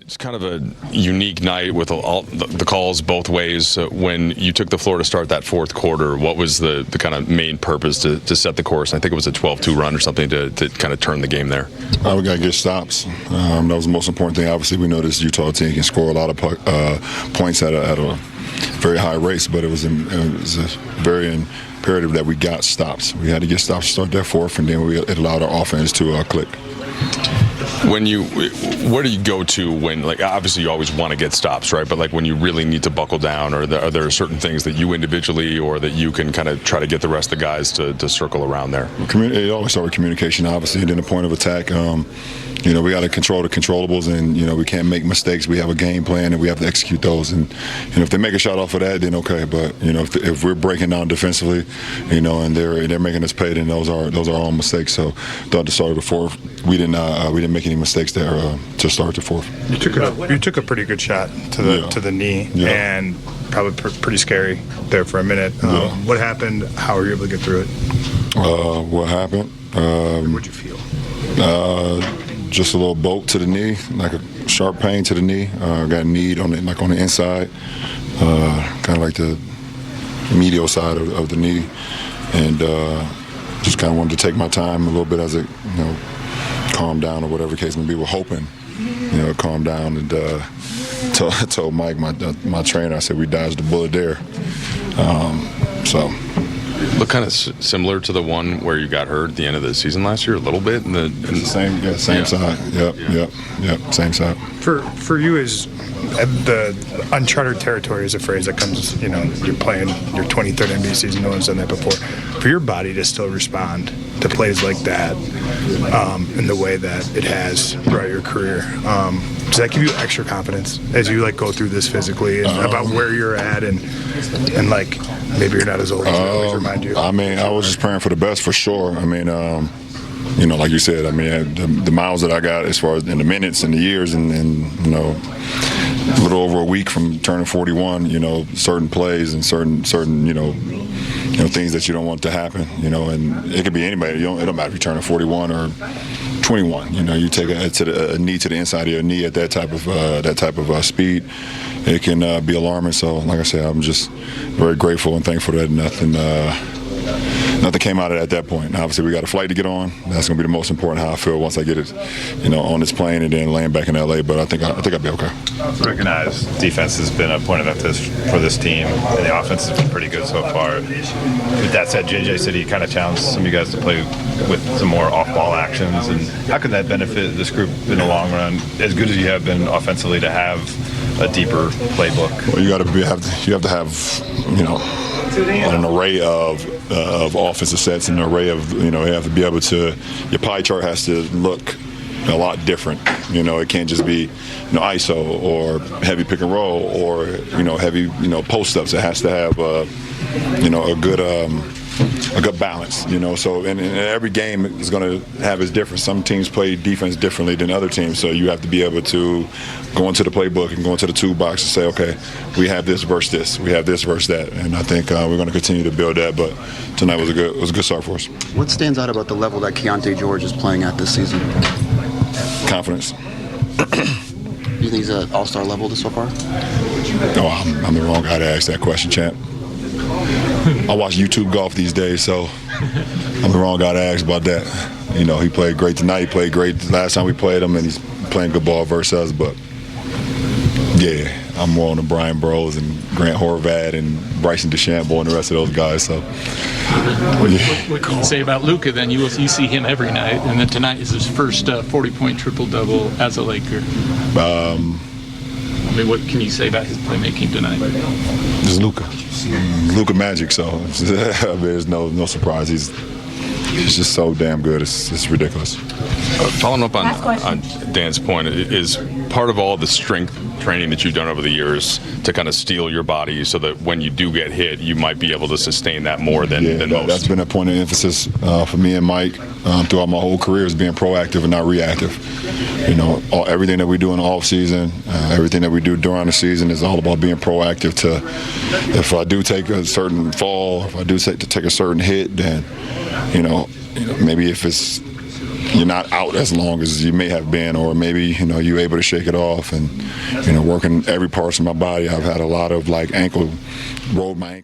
It's kind of a unique night with all the calls both ways. When you took the floor to start that fourth quarter, what was the kind of main purpose to set the course? I think it was a 12-2 run or something to kind of turn the game there. We got to get stops. That was the most important thing. Obviously, we know this Utah team can score a lot of points at a very high rate, but it was very imperative that we got stops. We had to get stops to start that fourth, and then it allowed our offense to click. Where do you go to when, like, obviously you always want to get stops, right? But like when you really need to buckle down, or are there certain things that you individually or that you can kind of try to get the rest of the guys to circle around there? It always starts with communication, obviously, and then the point of attack. We got to control the controllables, and we can't make mistakes. We have a game plan, and we have to execute those. And if they make a shot off of that, then okay. But if we're breaking down defensively, and they're making us pay, then those are all mistakes. So throughout the start of the fourth, we didn't make any mistakes there to start the fourth. You took a pretty good shot to the knee, and probably pretty scary there for a minute. What happened? How were you able to get through it? What happened? What'd you feel? Just a little bolt to the knee, like a sharp pain to the knee. Got kneed on the inside, kind of like the medial side of the knee, and just kind of wanted to take my time a little bit as it calmed down, or whatever the case may be. We're hoping it calmed down, and told Mike, my trainer, I said we dodged the bullet there. Look kind of similar to the one where you got hurt at the end of the season last year, a little bit. Same side. Yep. Same side. For you, is the uncharted territory is a phrase that comes. You're playing your 23rd NBA season. No one's done that before. For your body to still respond to plays like that in the way that it has throughout your career, does that give you extra confidence as you go through this physically and about where you're at and like maybe you're not as old as I always remind you? I mean, I was just praying for the best for sure. I mean, like you said, I mean, the miles that I got as far as in the minutes and the years and a little over a week from turning 41, certain plays and certain things that you don't want to happen, and it could be anybody. It don't matter if you're turning 41 or 21. You take a knee to the inside of your knee at that type of speed, it can be alarming. So, like I said, I'm just very grateful and thankful that nothing came out of it at that point. Now, obviously, we got a flight to get on. That's going to be the most important. How I feel once I get it, on this plane and then land back in LA. But I think I'll be okay. Recognize defense has been a point of emphasis for this team, and the offense has been pretty good so far. With that said, JJ said he kind of challenged some of you guys to play with some more off-ball actions. And how could that benefit this group in the long run? As good as you have been offensively, to have a deeper playbook. Well, you have to have an array of offensive sets, and an array of you have to be able to. Your pie chart has to look a lot different. It can't just be ISO or heavy pick and roll or heavy post ups. It has to have a good balance. So and every game is going to have its difference. Some teams play defense differently than other teams, so you have to be able to go into the playbook and go into the toolbox and say, okay, we have this versus this, we have this versus that, and I think we're going to continue to build that. But tonight was a good start for us. What stands out about the level that Keontae George is playing at this season? Confidence. You think he's at all-star level so far? No, I'm the wrong guy to ask that question, champ. I watch YouTube golf these days, so I'm the wrong guy to ask about that. He played great tonight. He played great last time we played him, and he's playing good ball versus us. But yeah, I'm more on the Brian Burrows and Grant Horvat and Bryson DeChambeau and the rest of those guys. So, what can you say about Luka then? You see him every night, and then tonight is his first 40-point triple-double as a Laker. What can you say about his playmaking tonight? Just Luka magic. So there's no surprise. He's just so damn good. It's ridiculous. Following up on Dan's point, is part of all the strength training that you've done over the years to kind of steel your body so that when you do get hit, you might be able to sustain that more than most. That's been a point of emphasis for me and Mike throughout my whole career, is being proactive and not reactive. Everything that we do in the off season, everything that we do during the season is all about being proactive. If I do take a certain fall, if I do take a certain hit, then maybe if it's you're not out as long as you may have been, or maybe you're able to shake it off. And working every part of my body, I've had a lot of rolled my ankle.